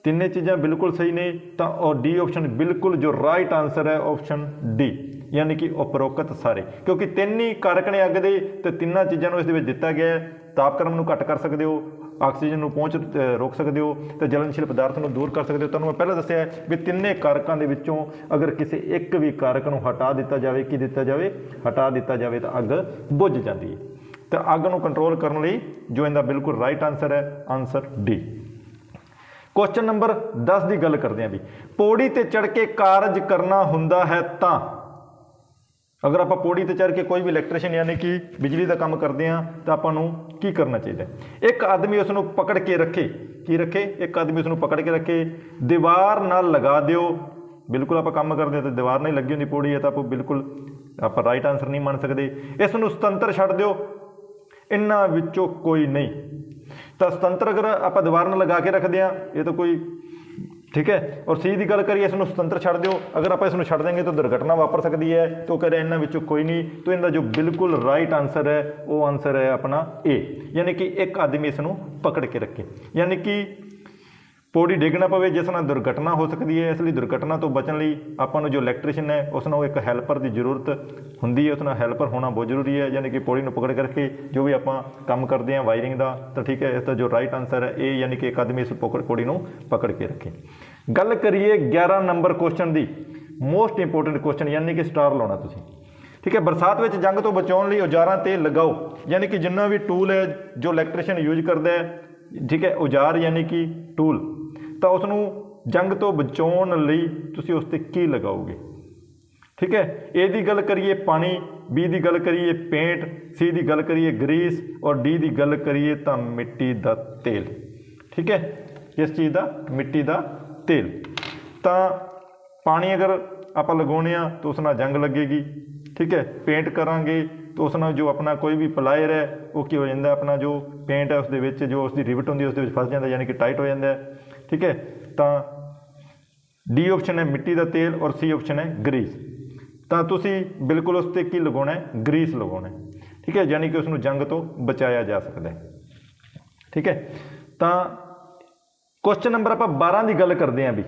ਤਿੰਨੇ ਚੀਜ਼ਾਂ ਬਿਲਕੁਲ ਸਹੀ ਨੇ ਤਾਂ ਉਹ ਡੀ ਆਪਸ਼ਨ ਬਿਲਕੁਲ ਜੋ ਰਾਈਟ ਆਨਸਰ ਹੈ ਆਪਸ਼ਨ ਡੀ, ਯਾਨੀ ਕਿ ਉਪਰੋਕਤ ਸਾਰੇ, ਕਿਉਂਕਿ ਤਿੰਨ ਹੀ ਕਾਰਕ ਨੇ ਅੱਗ ਦੇ ਤੇ ਤਿੰਨਾਂ ਚੀਜ਼ਾਂ ਨੂੰ ਇਸ ਦੇ ਵਿੱਚ ਦਿੱਤਾ ਗਿਆ ਹੈ। ਤਾਪਕ੍ਰਮ ਨੂੰ ਘੱਟ ਕਰ ਸਕਦੇ ਹੋ, ਆਕਸੀਜਨ ਨੂੰ ਪਹੁੰਚ ਰੋਕ ਸਕਦੇ ਹੋ ਤੇ ਜਲਨਸ਼ੀਲ ਪਦਾਰਥ ਨੂੰ ਦੂਰ ਕਰ ਸਕਦੇ ਹੋ। ਤੁਹਾਨੂੰ ਮੈਂ ਪਹਿਲਾਂ ਦੱਸਿਆ ਹੈ ਵੀ ਤਿੰਨੇ ਕਾਰਕਾਂ ਦੇ ਵਿੱਚੋਂ ਅਗਰ ਕਿਸੇ ਇੱਕ ਵੀ ਕਾਰਕ ਨੂੰ ਹਟਾ ਦਿੱਤਾ ਜਾਵੇ, ਕੀ ਦਿੱਤਾ ਜਾਵੇ, ਹਟਾ ਦਿੱਤਾ ਜਾਵੇ ਤਾਂ ਅੱਗ ਬੁੱਝ ਜਾਂਦੀ ਹੈ। ਤਾਂ ਅੱਗ ਨੂੰ ਕੰਟਰੋਲ ਕਰਨ ਲਈ ਜੋ ਇਹਦਾ ਬਿਲਕੁਲ ਰਾਈਟ ਆਨਸਰ ਹੈ, ਆਨਸਰ ਡੀ। ਕੁਐਸਚਨ ਨੰਬਰ 10 ਦੀ ਗੱਲ ਕਰਦੇ ਹਾਂ ਵੀ ਪੌੜੀ ਤੇ ਚੜ੍ਹ ਕੇ ਕਾਰਜ ਕਰਨਾ ਹੁੰਦਾ ਹੈ ਤਾਂ, ਅਗਰ ਆਪਾਂ ਪੌੜੀ ਤੇ ਚੜ੍ਹ ਕੇ ਕੋਈ ਵੀ ਇਲੈਕਟ੍ਰੀਸ਼ੀਅਨ ਯਾਨੀ ਕਿ ਬਿਜਲੀ ਦਾ ਕੰਮ ਕਰਦੇ ਹਾਂ ਤਾਂ ਆਪਾਂ ਨੂੰ ਕੀ ਕਰਨਾ ਚਾਹੀਦਾ? ਇੱਕ ਆਦਮੀ ਉਸ ਨੂੰ ਪਕੜ ਕੇ ਰੱਖੇ, ਕੀ ਰੱਖੇ? ਇੱਕ ਆਦਮੀ ਉਸ ਨੂੰ ਪਕੜ ਕੇ ਰੱਖੇ, ਦੀਵਾਰ ਨਾਲ ਲਗਾ ਦਿਓ। ਬਿਲਕੁਲ ਆਪਾਂ ਕੰਮ ਕਰਦੇ ਹਾਂ ਤਾਂ ਦੀਵਾਰ ਨਾਲ ਹੀ ਲੱਗੀ ਹੁੰਦੀ ਪੌੜੀ ਹੈ ਤਾਂ ਆਪਾਂ ਬਿਲਕੁਲ ਆਪਾਂ ਰਾਈਟ ਆਨਸਰ ਨਹੀਂ ਮੰਨ ਸਕਦੇ। ਇਸ ਨੂੰ ਸੁਤੰਤਰ ਛੱਡ ਦਿਓ, ਇਹਨਾਂ ਵਿੱਚੋਂ ਕੋਈ ਨਹੀਂ। ਤਾਂ ਸੁਤੰਤਰ ਅਗਰ ਆਪਾਂ ਦੀਵਾਰ ਨਾਲ ਲਗਾ ਕੇ ਰੱਖਦੇ ਹਾਂ ਇਹ ਤਾਂ ਕੋਈ ਠੀਕ ਹੈ। ਔਰ ਸੀ ਦੀ ਗੱਲ ਕਰੀਏ ਇਸ ਨੂੰ ਸੁਤੰਤਰ ਛੱਡ ਦਿਓ, ਅਗਰ ਆਪਾਂ ਇਸ ਨੂੰ ਛੱਡ ਦੇंगे ਤਾਂ ਦੁਰਘਟਨਾ ਵਾਪਰ ਸਕਦੀ ਹੈ। ਤਾਂ ਕਹ ਰਹੇ ਇਹਨਾਂ ਵਿੱਚੋਂ ਕੋਈ ਨਹੀਂ, ਤਾਂ ਇਹਦਾ ਜੋ ਬਿਲਕੁਲ ਰਾਈਟ ਆਨਸਰ ਹੈ ਉਹ ਆਨਸਰ ਹੈ ਆਪਣਾ ਏ, ਯਾਨੀ ਕਿ ਇੱਕ ਆਦਮੀ ਇਸ ਨੂੰ ਪਕੜ ਕੇ ਰੱਖੇ, ਯਾਨੀ ਕਿ ਪੌੜੀ ਡਿੱਗ ਨਾ ਪਵੇ ਜਿਸ ਨਾਲ ਦੁਰਘਟਨਾ ਹੋ ਸਕਦੀ ਹੈ। ਇਸ ਲਈ ਦੁਰਘਟਨਾ ਤੋਂ ਬਚਣ ਲਈ ਆਪਾਂ ਨੂੰ ਜੋ ਇਲੈਕਟ੍ਰੀਸ਼ੀਅਨ ਹੈ ਉਸ ਨੂੰ ਇੱਕ ਹੈਲਪਰ ਦੀ ਜ਼ਰੂਰਤ ਹੁੰਦੀ ਹੈ, ਉਸ ਨਾਲ ਹੈਲਪਰ ਹੋਣਾ ਬਹੁਤ ਜ਼ਰੂਰੀ ਹੈ। ਯਾਨੀ ਕਿ ਪੌੜੀ ਨੂੰ ਪਕੜ ਕਰਕੇ ਜੋ ਵੀ ਆਪਾਂ ਕੰਮ ਕਰਦੇ ਹਾਂ ਵਾਇਰਿੰਗ ਦਾ, ਤਾਂ ਠੀਕ ਹੈ ਇਸ ਦਾ ਜੋ ਰਾਈਟ ਆਨਸਰ ਹੈ ਇਹ, ਯਾਨੀ ਕਿ ਇੱਕ ਆਦਮੀ ਇਸ ਪੌੜੀ ਨੂੰ ਪਕੜ ਕੇ ਰੱਖੇ। ਗੱਲ ਕਰੀਏ 11 ਨੰਬਰ ਕੁਐਸਚਨ ਦੀ, ਮੋਸਟ ਇੰਪੋਰਟੈਂਟ ਕੁਐਸਚਨ, ਯਾਨੀ ਕਿ ਸਟਾਰ ਲਾਉਣਾ ਤੁਸੀਂ, ਠੀਕ ਹੈ। ਬਰਸਾਤ ਵਿੱਚ ਜੰਗ ਤੋਂ ਬਚਾਉਣ ਲਈ ਔਜ਼ਾਰਾਂ ਤੇ ਲਗਾਓ, ਯਾਨੀ ਕਿ ਜਿੰਨਾ ਵੀ ਟੂਲ ਹੈ ਜੋ ਇਲੈਕਟ੍ਰੀਸ਼ੀਅਨ ਯੂਜ਼ ਕਰਦਾ ਹੈ, ਠੀਕ ਹੈ, ਔਜ਼ਾਰ ਯਾਨੀ ਕਿ ਟੂਲ, ਤਾਂ ਉਸ ਨੂੰ ਜੰਗ ਤੋਂ ਬਚਾਉਣ ਲਈ ਤੁਸੀਂ ਉਸ 'ਤੇ ਕੀ ਲਗਾਓਗੇ? ਠੀਕ ਹੈ। ਏ ਦੀ ਗੱਲ ਕਰੀਏ ਪਾਣੀ, ਬੀ ਦੀ ਗੱਲ ਕਰੀਏ ਪੇਂਟ, ਸੀ ਦੀ ਗੱਲ ਕਰੀਏ ਗਰੀਸ ਔਰ ਡੀ ਦੀ ਗੱਲ ਕਰੀਏ ਤਾਂ ਮਿੱਟੀ ਦਾ ਤੇਲ। ਠੀਕ ਹੈ, ਕਿਸ ਚੀਜ਼ ਦਾ? ਮਿੱਟੀ ਦਾ ਤੇਲ। ਤਾਂ ਪਾਣੀ ਅਗਰ ਆਪਾਂ ਲਗਾਉਣੇ ਆ ਤਾਂ ਉਸ ਨਾਲ ਜੰਗ ਲੱਗੇਗੀ, ਠੀਕ ਹੈ। ਪੇਂਟ ਕਰਾਂਗੇ ਤਾਂ ਉਸ ਨਾਲ ਜੋ ਆਪਣਾ ਕੋਈ ਵੀ ਪਲਾਇਰ ਹੈ ਉਹ ਕੀ ਹੋ ਜਾਂਦਾ, ਆਪਣਾ ਜੋ ਪੇਂਟ ਹੈ ਉਸ ਦੇ ਵਿੱਚ ਜੋ ਉਸ ਦੀ ਰਿਵਟ ਹੁੰਦੀ ਉਸ ਦੇ ਵਿੱਚ ਫਸ ਜਾਂਦਾ, ਯਾਨੀ ਕਿ ਟਾਈਟ ਹੋ ਜਾਂਦਾ, ਠੀਕ ਹੈ। ਤਾਂ ਡੀ ਆਪਸ਼ਨ ਹੈ ਮਿੱਟੀ ਦਾ ਤੇਲ ਔਰ ਸੀ ਆਪਸ਼ਨ ਹੈ ਗਰੀਸ। ਤਾਂ ਤੁਸੀਂ ਬਿਲਕੁਲ ਉਸ 'ਤੇ ਕੀ ਲਗਾਉਣਾ ਹੈ? ਗਰੀਸ ਲਗਾਉਣਾ ਹੈ, ਠੀਕ ਹੈ, ਯਾਨੀ ਕਿ ਉਸ ਨੂੰ ਜੰਗ ਤੋਂ ਬਚਾਇਆ ਜਾ ਸਕਦਾ ਹੈ, ਠੀਕ ਹੈ। ਤਾਂ ਕੁਐਸਚਨ ਨੰਬਰ ਆਪਾਂ 12 ਦੀ ਗੱਲ ਕਰਦੇ ਹਾਂ ਵੀ,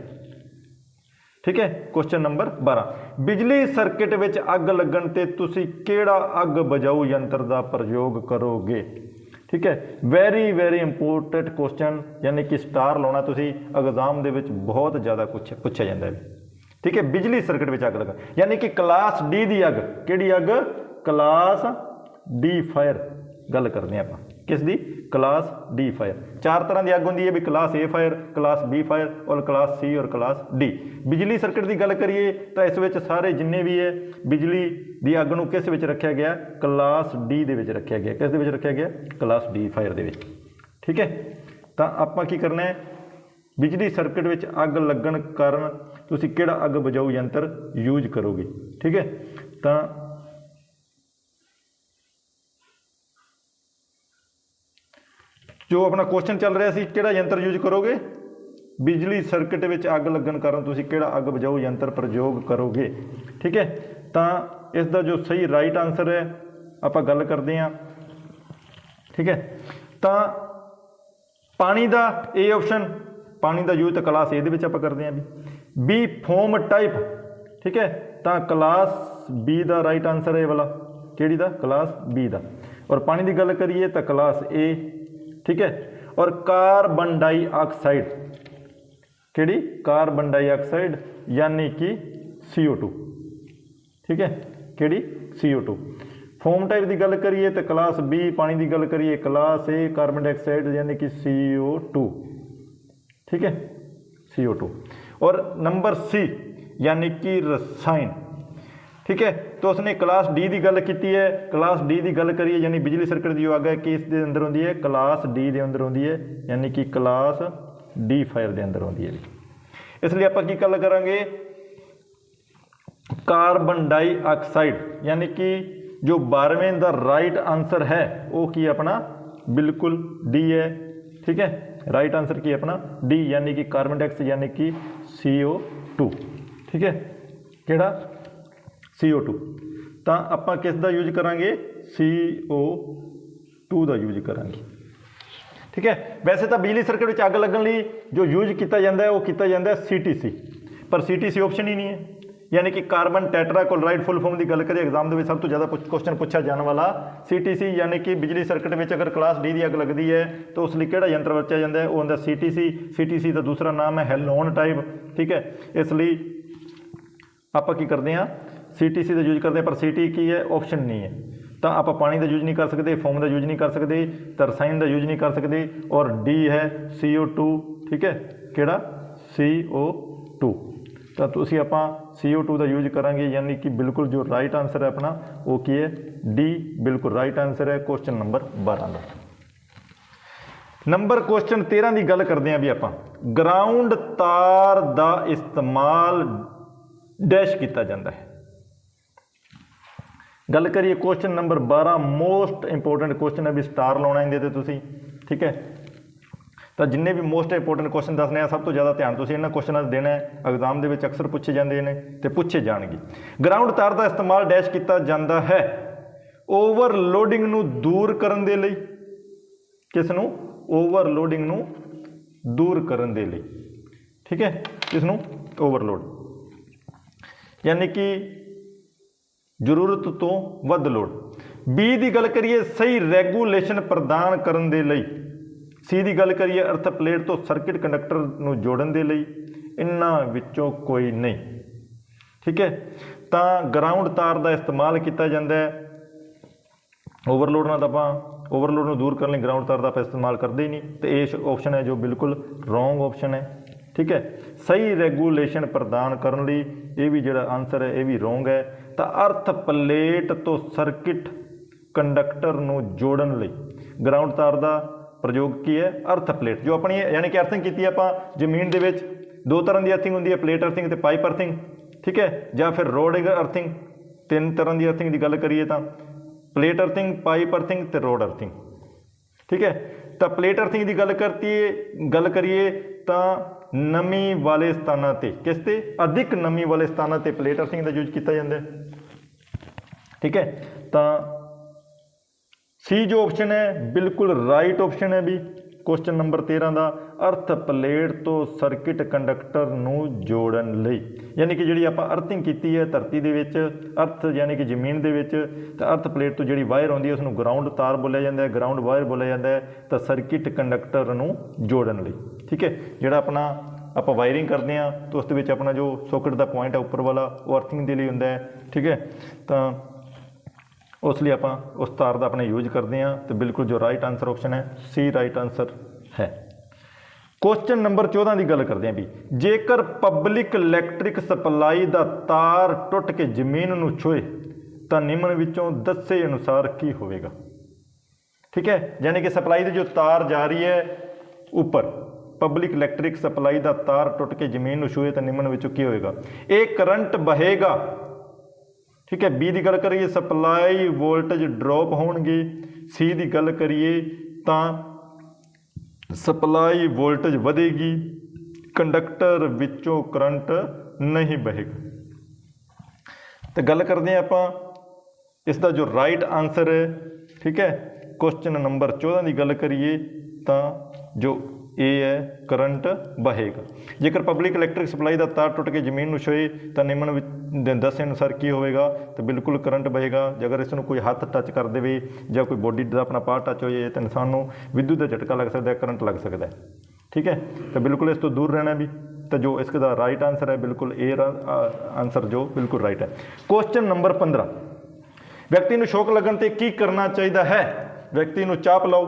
ਠੀਕ ਹੈ। ਕੁਐਸਚਨ ਨੰਬਰ 12, ਬਿਜਲੀ ਸਰਕਟ ਵਿੱਚ ਅੱਗ ਲੱਗਣ ਤੇ ਤੁਸੀਂ ਕਿਹੜਾ ਅੱਗ ਬੁਝਾਊ ਯੰਤਰ ਦਾ ਪ੍ਰਯੋਗ ਕਰੋਗੇ? ਠੀਕ ਹੈ, ਵੈਰੀ ਵੈਰੀ ਇੰਪੋਰਟੈਂਟ ਕੁਐਸਚਨ, ਯਾਨੀ ਕਿ ਸਟਾਰ ਲਾਉਣਾ ਤੁਸੀਂ, ਐਗਜ਼ਾਮ ਦੇ ਵਿੱਚ ਬਹੁਤ ਜ਼ਿਆਦਾ ਕੁਛ ਪੁੱਛਿਆ ਜਾਂਦਾ ਹੈ, ਠੀਕ ਹੈ। ਬਿਜਲੀ ਸਰਕਟ ਵਿੱਚ ਅੱਗ ਲੱਗਾ, ਯਾਨੀ ਕਿ ਕਲਾਸ ਡੀ ਦੀ ਅੱਗ, ਕਿਹੜੀ ਅੱਗ? ਕਲਾਸ ਡੀ ਫਾਇਰ ਗੱਲ ਕਰਦੇ ਹਾਂ ਆਪਾਂ, ਕਿਸ ਦੀ? Class D fire. ਚਾਰ ਤਰ੍ਹਾਂ ਦੀ ਅੱਗ ਹੁੰਦੀ ਹੈ ਵੀ, ਕਲਾਸ ਏ ਫਾਇਰ, ਕਲਾਸ ਬੀ ਫਾਇਰ ਔਰ ਕਲਾਸ ਸੀ ਔਰ ਕਲਾਸ ਡੀ। ਬਿਜਲੀ ਸਰਕਟ ਦੀ ਗੱਲ ਕਰੀਏ ਤਾਂ ਇਸ ਵਿੱਚ ਸਾਰੇ ਜਿੰਨੇ ਵੀ ਹੈ ਬਿਜਲੀ ਦੀ ਅੱਗ ਨੂੰ ਕਿਸ ਵਿੱਚ ਰੱਖਿਆ ਗਿਆ? ਕਲਾਸ ਡੀ ਦੇ ਵਿੱਚ ਰੱਖਿਆ ਗਿਆ। ਕਿਸ ਦੇ ਵਿੱਚ ਰੱਖਿਆ ਗਿਆ? ਕਲਾਸ ਡੀ ਫਾਇਰ ਦੇ ਵਿੱਚ, ਠੀਕ ਹੈ। ਤਾਂ ਆਪਾਂ ਕੀ ਕਰਨਾ ਹੈ? ਬਿਜਲੀ ਸਰਕਟ ਵਿੱਚ ਅੱਗ ਲੱਗਣ ਕਾਰਨ ਤੁਸੀਂ ਕਿਹੜਾ ਅੱਗ ਬੁਝਾਊ ਯੰਤਰ ਯੂਜ ਕਰੋਗੇ, ਠੀਕ ਹੈ। ਤਾਂ ਜੋ ਆਪਣਾ ਕੁਐਸਚਨ ਚੱਲ ਰਿਹਾ ਸੀ, ਕਿਹੜਾ ਯੰਤਰ ਯੂਜ ਕਰੋਗੇ? ਬਿਜਲੀ ਸਰਕਟ ਵਿੱਚ ਅੱਗ ਲੱਗਣ ਕਾਰਨ ਤੁਸੀਂ ਕਿਹੜਾ ਅੱਗ ਬੁਝਾਊ ਯੰਤਰ ਪ੍ਰਯੋਗ ਕਰੋਗੇ, ਠੀਕ ਹੈ। ਤਾਂ ਇਸ ਦਾ ਜੋ ਸਹੀ ਰਾਈਟ ਆਨਸਰ ਹੈ ਆਪਾਂ ਗੱਲ ਕਰਦੇ ਹਾਂ, ਠੀਕ ਹੈ। ਤਾਂ ਪਾਣੀ ਦਾ ਏ ਆਪਸ਼ਨ, ਪਾਣੀ ਦਾ ਯੂਜ ਤਾਂ ਕਲਾਸ ਏ ਦੇ ਵਿੱਚ ਆਪਾਂ ਕਰਦੇ ਹਾਂ ਵੀ। ਬੀ ਫੋਮ ਟਾਈਪ, ਠੀਕ ਹੈ, ਤਾਂ ਕਲਾਸ ਬੀ ਦਾ ਰਾਈਟ ਆਨਸਰ ਹੈ ਇਹ ਵਾਲਾ, ਕਿਹੜੀ ਦਾ? ਕਲਾਸ ਬੀ ਦਾ। ਔਰ ਪਾਣੀ ਦੀ ਗੱਲ ਕਰੀਏ ਤਾਂ ਕਲਾਸ ਏ, ਠੀਕ ਹੈ। ਔਰ ਕਾਰਬਨ ਡਾਈਆਕਸਾਈਡ, ਕਿਹੜੀ? ਕਾਰਬਨ ਡਾਈਆਕਸਾਈਡ ਯਾਨੀ ਕਿ CO2, ਠੀਕ ਹੈ, ਕਿਹੜੀ? CO2। ਫੋਮ ਟਾਈਪ ਦੀ ਗੱਲ ਕਰੀਏ ਤਾਂ ਕਲਾਸ ਬੀ, ਪਾਣੀ ਦੀ ਗੱਲ ਕਰੀਏ ਕਲਾਸ ਏ, ਕਾਰਬਨ ਡਾਈਆਕਸਾਈਡ ਯਾਨੀ ਕਿ CO2, ठीक है, CO2। और नंबर सी यानी कि रसायन, ठीक है। तो उसने क्लास डी की गल की है, क्लास डी की गल करिए यानी बिजली सर्किट की जो अग है कि इस अंदर होंगी है, क्लास डी के अंदर होंगी है, यानी कि क्लास डी फायर के अंदर होंगी है। इसलिए आप की गल करांगे कार्बन डाइऑक्साइड, यानी कि जो 12वें का राइट आंसर है वो की अपना बिल्कुल डी है, ठीक है। राइट आंसर की अपना डी यानी कि कार्बन डाइऑक्साइड यानी कि CO2, ठीक है, किहड़ा? CO2। तो आप किस दा यूज करांगे? CO2 का यूज करांगे। ठीक है। वैसे तो बिजली सर्किट में अग लगन लई जो यूज किया जाता है वो किया जाता है CTC, पर CTC ऑप्शन ही नहीं है। यानी कि कार्बन टैट्राक्लोराइड फुल फॉर्म की गल करिए एग्जाम में सब तो ज़्यादा क्वेश्चन पूछा जाने वाला CTC, यानी कि बिजली सर्किट में अगर क्लास D की अग लगती है तो उस लिए किहड़ा यंत्र वरत्या जाता है, वो होंदा CTC। CTC का दूसरा नाम है हेलोन टाइप, ठीक है। इसलिए आप की करते हैं CTC का यूज करते हैं, पर CT की है ऑप्शन नहीं है। तो आप पानी का यूज नहीं कर सकते, फोम का यूज नहीं कर सकते, तो रसायन का यूज नहीं कर सकते। और D है CO2, ठीक है, किहड़ा CO2। तो तुसी आप CO2 का यूज करांगे, यानी कि बिल्कुल जो राइट आंसर है अपना वो की है D, बिल्कुल राइट आंसर है क्वेश्चन नंबर 12 का। नंबर क्वेश्चन 13 की गल करते हैं भी आप। ग्राउंड तार का इस्तेमाल डैश किया जाता है। गल करिए question number 12, most important question है भी, स्टार लाना इहदे ते, ठीक है। तो जिन्हें भी मोस्ट इंपोर्टेंट क्वेश्चन दसने हैं सब तो ज़्यादा ध्यान तुसीं इन्हां क्वेश्चनां दा देना है, एग्जाम दे विच अक्सर पूछे जाते हैं तो पूछे जाएंगे। ग्राउंड तार का इस्तेमाल डैश किया जाता है ओवरलोडिंग नूं दूर करन दे लई। किस नूं? ओवरलोडिंग नूं दूर करन दे लई, ठीक है। किस नूं? ओवरलोड, यानी कि जरूरत तो वध लोड। B की गल करिए सही रैगूलेशन प्रदान करन दे लई। C की गल करिए अर्थ प्लेट तो सर्किट कंडक्टर नूं जोड़न दे लई। इन्हां विचों कोई नहीं, ठीक है। तो ग्राउंड तार का इस्तेमाल किया जाता है ओवरलोड नाल, आपां ओवरलोड नूं दूर करने ग्राउंड तार का आप इस्तेमाल करते ही नहीं, तो ये ऑप्शन है जो बिल्कुल रॉन्ग ऑप्शन है, ठीक है। सही रैगूलेशन प्रदान करने लई ये भी जिहड़ा आंसर है ये भी रॉन्ग है। तो अर्थ प्लेट तो सर्किट कंडक्टर नूं जोड़न लई ग्राउंड तार का प्रयोग की है अर्थ प्लेट, जो अपनी यानी कि अर्थिंग की आपां जमीन दे विच दो तरह की अर्थिंग होंदी है, प्लेट अर्थिंग ते पाइप अर्थिंग, ठीक है, या फिर रोड अर्थिंग। तीन तरह की अर्थिंग की गल करिए तो प्लेट अर्थिंग, पाइप अर्थिंग ते रोड अर्थिंग, ठीक है। तो प्लेट अर्थिंग की गल करिए तो नमी वाले स्थानों ते, किस ते? अधिक नमी वाले स्थानों ते प्लेट अर्थिंग का यूज किया जाता है, ठीक है। तो C जो ऑप्शन है बिल्कुल राइट ऑप्शन है भी क्वेश्चन नंबर 13 का। अर्थ प्लेट तो सर्किट कंडक्टर नूं जोड़न लई, यानी कि जिहड़ी आपां अर्थिंग कीती है धरती दे विच, अर्थ यानी कि जमीन दे विच, तो अर्थ प्लेट तो जिहड़ी वायर आउंदी है उसनूं ग्राउंड तार बोलिया जाता है, ग्राउंड वायर बोलिया जाता है, तो सर्किट कंडक्टर नूं जोड़न लई, ठीक है। जिहड़ा अपना आप वायरिंग करते हैं तो उस अपना जो सॉकेट का पॉइंट है उपर वाला वो अर्थिंग के लिए होंदा है, ठीक है। तो उसलिए आप उस तार का अपने यूज करते हैं, तो बिल्कुल जो राइट आंसर ऑप्शन है C राइट आंसर है। क्वेश्चन नंबर 14 की गल करते हैं भी, जेकर पब्लिक इलैक्ट्रिक सप्लाई का तार टुट के जमीन नूं छुए तो निम्न विचों दसे अनुसार की होवेगा, ठीक है। यानी कि सप्लाई की जो तार जा रही है ऊपर, पब्लिक इलैक्ट्रिक सप्लाई का तार टुट के जमीन नूं छुए तो निम्न विचों की होएगा? एक करंट बहेगा, ठीक है। B की गल करिए सप्लाई वोल्टेज ड्रॉप होणगे। C की गल करिए तो सप्लाई वोल्टेज वधेगी, कंडक्टर विचों करंट नहीं बहेगा। तो गल करते हैं आप इसका जो राइट आंसर है, ठीक है। क्वेश्चन नंबर 14 की गल करिए तो जो ए है करंट बहेगा। जेकर पब्लिक इलैक्ट्रिक सप्लाई का तार टुट के जमीन नूं छुए तो निम्न दसे अनुसार की होगा? तो बिल्कुल करंट बहेगा। अगर इसनूं कोई हथ टच कर दे या कोई बॉडी का अपना पार्ट टच हो जाए तो इंसान नूं विद्युत का झटका लग सकता है, करंट लग सकता है, ठीक है। तो बिल्कुल इस तो दूर रहना भी। तो जो इसका राइट आंसर है बिल्कुल ए आंसर जो बिल्कुल राइट है। क्वेश्चन नंबर 15, व्यक्ति नूं शौक लगन ते की करना चाहिए है? व्यक्ति नूं चाह पिलाओ।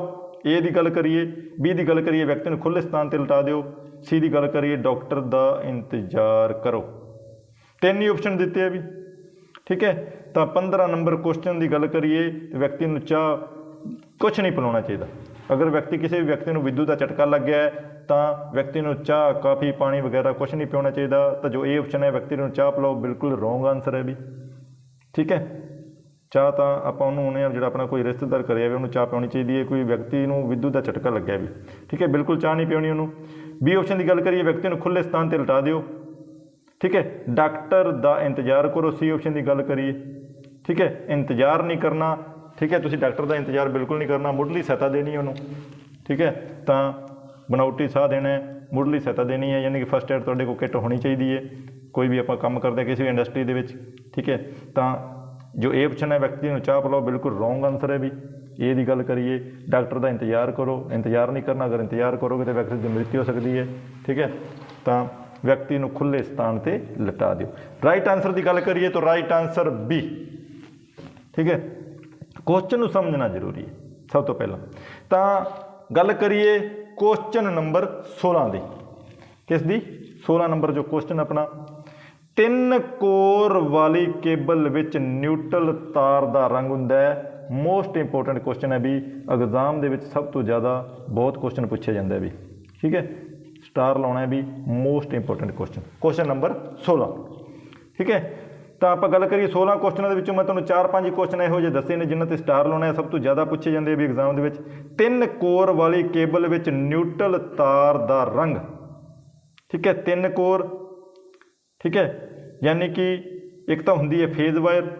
ए की गल करिए। B की गल करिए व्यक्ति नूं खुले स्थान पर लिटा दिओ। C की गल करिए डॉक्टर का इंतजार करो। तीन ही ऑप्शन दिते हैं भी, ठीक है। तो 15 नंबर क्वेश्चन की गल करिए तो व्यक्ति नूं चाह कुछ नहीं पिलाना चाहिए। अगर व्यक्ति किसी भी व्यक्ति नूं विद्युत का झटका लग गया है तो व्यक्ति नूं चाह, काफ़ी, पानी वगैरह कुछ नहीं पिलाना चाहिए। तो जो ए ऑप्शन है व्यक्ति नूं चाह पिलाओ बिल्कुल रॉन्ग आंसर है भी, ठीक है। चाह तो आप उन्होंने जो अपना कोई रिश्तेदार करे उन्होंने चाह पिलानी चाहिए है, कोई व्यक्ति को विद्युत का झटका लग्या भी, ठीक है, बिल्कुल चाह नहीं पिलानी उन्होंने। B ऑप्शन की गल करिए व्यक्ति को खुले स्थान पर लिटा दिओ, ठीक है। डॉक्टर का इंतजार करो। C ऑप्शन की गल करिए, ठीक है, इंतजार नहीं करना, ठीक है। तुसीं डॉक्टर का इंतजार बिल्कुल नहीं करना, मुढ़ली सहायता देनी उन्होंने, ठीक है। तो बनावटी साह देना है, मुढ़ली सहायता देनी है, यानी कि फस्ट एड तुहाडे कोल किट होनी चाहिए है, कोई भी आपां काम करते किसी भी इंडस्ट्री दे विच, ठीक है। तो जो ये पुछना है व्यक्ति नूं चाह पिलाओ, बिल्कुल रॉन्ग आंसर है भी। ये दी गल करिए डॉक्टर का इंतजार करो, इंतजार नहीं करना, अगर इंतजार करोगे तो व्यक्ति की मृत्यु हो सकती है, ठीक है। तो व्यक्ति नूं खुले स्थान पर लिटा दिओ। राइट आंसर की गल करिए तो राइट आंसर बी, ठीक है। क्वेश्चन नूं समझना जरूरी है सब तो पहला। तो गल करिए क्वेश्चन नंबर 16 की, किस दी 16 नंबर जो क्वेश्चन अपना, 3 कोर वाली केबल विच न्यूट्रल तार का रंग हुंदा है। मोस्ट इंपोर्टेंट क्वेश्चन है भी, एग्जाम दे विच सब तो ज़्यादा बहुत क्वेश्चन पूछे जाते हैं भी, ठीक है। स्टार लाना है भी, most important question, question number 16, ठीक है। तो आप गल करिए 16 क्वेश्चनों के मैं तुम्हें 4-5 क्वेश्चन इहो ਜਿਹੇ दसे ने जिन्होंने स्टार लाना है, सब तो ज़्यादा पूछे जाते हैं भी एग्जाम के। 3 कोर वाली केबल विच न्यूट्रल तार का रंग, ठीक है। 3 कोर, ठीक है, यानी कि एक तो होंगी है फेज वायर,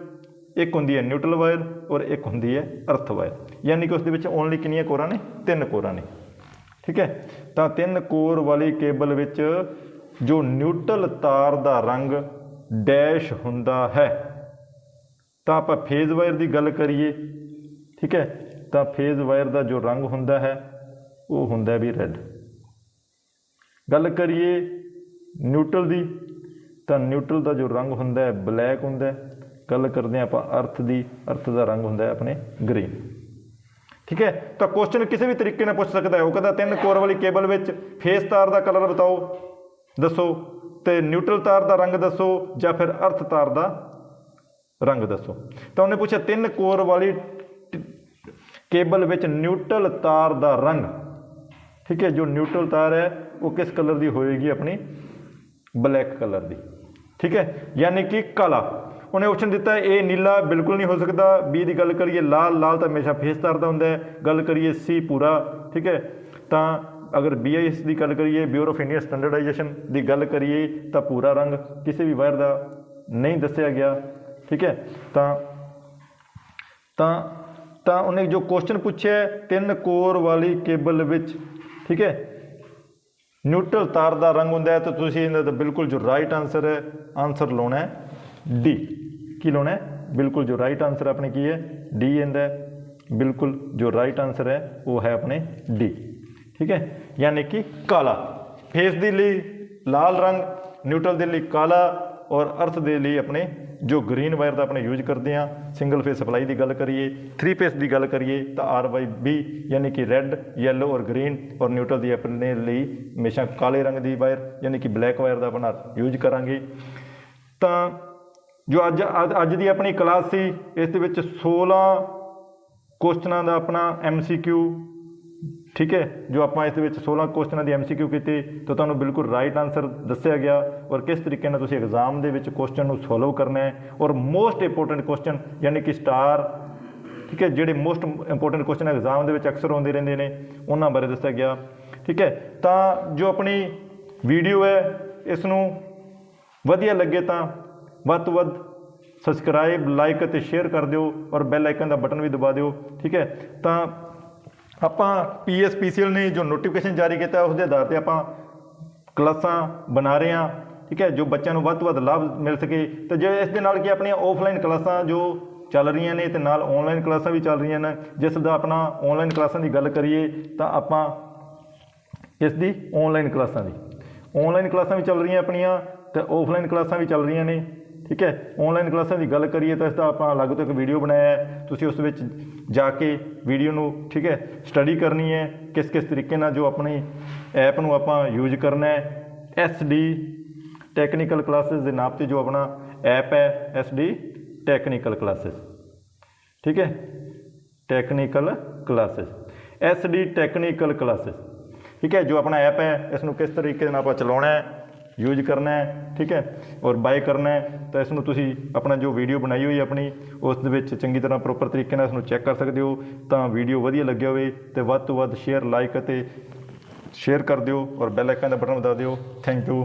एक होंगी है न्यूट्रल वायर और एक होंगी है अर्थ वायर, यानी कि उसके ओनली कितनी कोरां ने, 3 कोरां ने, ठीक है। तो 3 कोर वाली केबल विच जो न्यूट्रल तार का रंग डैश हुंदा है। तो आप फेज वायर की गल करिए, ठीक है। तो फेज वायर का जो रंग हुंदा है वो हुंदा भी रेड। गल करिए न्यूट्रल की, तो न्यूट्रल का जो रंग हुंदा है ब्लैक हुंदा है। गल करते हैं आप अर्थ की, अर्थ का रंग हुंदा है अपने ग्रीन, ठीक है। तो क्वेश्चन किसी भी तरीके ने पूछ सकता है। वो कहता 3 कोर वाली केबल विच फेस तार का कलर बताओ, दसो, तो न्यूट्रल तार का रंग दसो, या फिर अर्थ तार का रंग दसो। तो उन्हें पूछा 3 कोर वाली केबल विच न्यूट्रल तार का रंग, ठीक है। जो न्यूट्रल तार है वो किस कलर की होएगी, अपनी ब्लैक कलर की, ठीक है, यानी कि काला। उन्हें ऑप्शन दिता है ए नीला, बिल्कुल नहीं हो सकता। बी की गल करिए लाल, लाल तो हमेशा फेस तार का होंगे। गल करिए सी पूरा, ठीक है। तो अगर BIS की गल करिए, ब्यूरो ऑफ इंडियन स्टैंडर्डाइजेशन की गल करिए, तो पूरा रंग किसी भी वायर का नहीं दसिया गया, ठीक है। तो उन्हें जो क्वेश्चन पूछे 3 कोर वाली केबल विच, ठीक है, न्यूट्रल तार का रंग होंगे, तो तुसीं इहदा तो बिल्कुल जो राइट आंसर है, आंसर लाना है डी। की लाना है, बिल्कुल जो राइट आंसर अपने की है डी इहदा, बिल्कुल जो राइट आंसर है वो है अपने डी, ठीक है। यानी कि काला। फेस के लिए लाल रंग, न्यूट्रल के लिए काला, और अर्थ के लिए अपने जो ग्रीन वायर का अपने यूज करते हैं। सिंगल फेस सप्लाई की गल करिए, 3 फेस की गल करिए तो RYB, यानी कि रेड, येलो और ग्रीन, और न्यूट्रल की अपने लिए हमेशा काले रंग की वायर, यानी कि ब्लैक वायर का अपना यूज करांगे। तो जो अज की अपनी क्लास सी, इस 16 क्वेश्चनों का अपना MCQ, ठीक है। जो आप इस 16 क्वेश्चनों की MCQ की, तो तुहानूं बिल्कुल राइट आंसर दसिया गया, और किस तरीके नाल तुसीं एग्जाम दे विच क्वेश्चन नूं सॉल्व करना है। और मोस्ट इंपोर्टेंट क्वेश्चन, यानी कि स्टार, ठीक है, जिहड़े मोस्ट इंपोर्टेंट क्वेश्चन एग्जाम दे विच अक्सर आउंदे रहिंदे ने, उन्हां बारे दसिया गया, ठीक है। तो जो अपनी वीडियो है इसनूं वधिया लगे तो वध तो वध सबसक्राइब, लाइक और शेयर कर दिओ, और बैल आइकन का बटन भी दबा दिओ, ठीक है। तो आपां PSPCL ने जो नोटिफिकेशन जारी किया उसके आधार पर आपां क्लासां बना रहे हैं, ठीक है, जो बच्चों को वध तो वध लाभ मिल सके। तो जो इस दे नाल कि अपनी ऑफलाइन क्लासां जो चल रही ने, तो नाल ऑनलाइन क्लासां भी चल रही हैं। जिसका अपना ऑनलाइन क्लासां की गल करिए तो आपां इसकी ऑनलाइन क्लासां भी चल रही अपनियां, तो ऑफलाइन क्लासां भी चल रही ने, ठीक है। ऑनलाइन क्लासां की गल करिए तो इसका आप अलग तो एक वीडियो बनाया है, तुसीं उस विच जाके वीडियो नूं, ठीक है, स्टडी करनी है किस किस तरीके नाल जो अपनी ऐप नूं आपां यूज करना है। SD टैक्नीकल क्लासिस के नाम से जो अपना ऐप है, SD टैक्नीकल क्लासिस, ठीक है, technical classes, SD technical classes, ठीक है। जो अपना ऐप है इसनूं किस तरीके नाल आपां चलाउणा है, यूज करना है, ठीक है, और बाय करना है। तो इसनूं तुसीं अपना जो वीडियो बनाई हुई अपनी उस दे विच चंगी तरह प्रोपर तरीके नाल इसनूं चैक कर सकते हो। तो वीडियो वधिया लगे होवे तो वध तो वध शेयर, लाइक और शेयर कर दिओ, और बैल आइकन का बटन दबा दिओ। Thank you.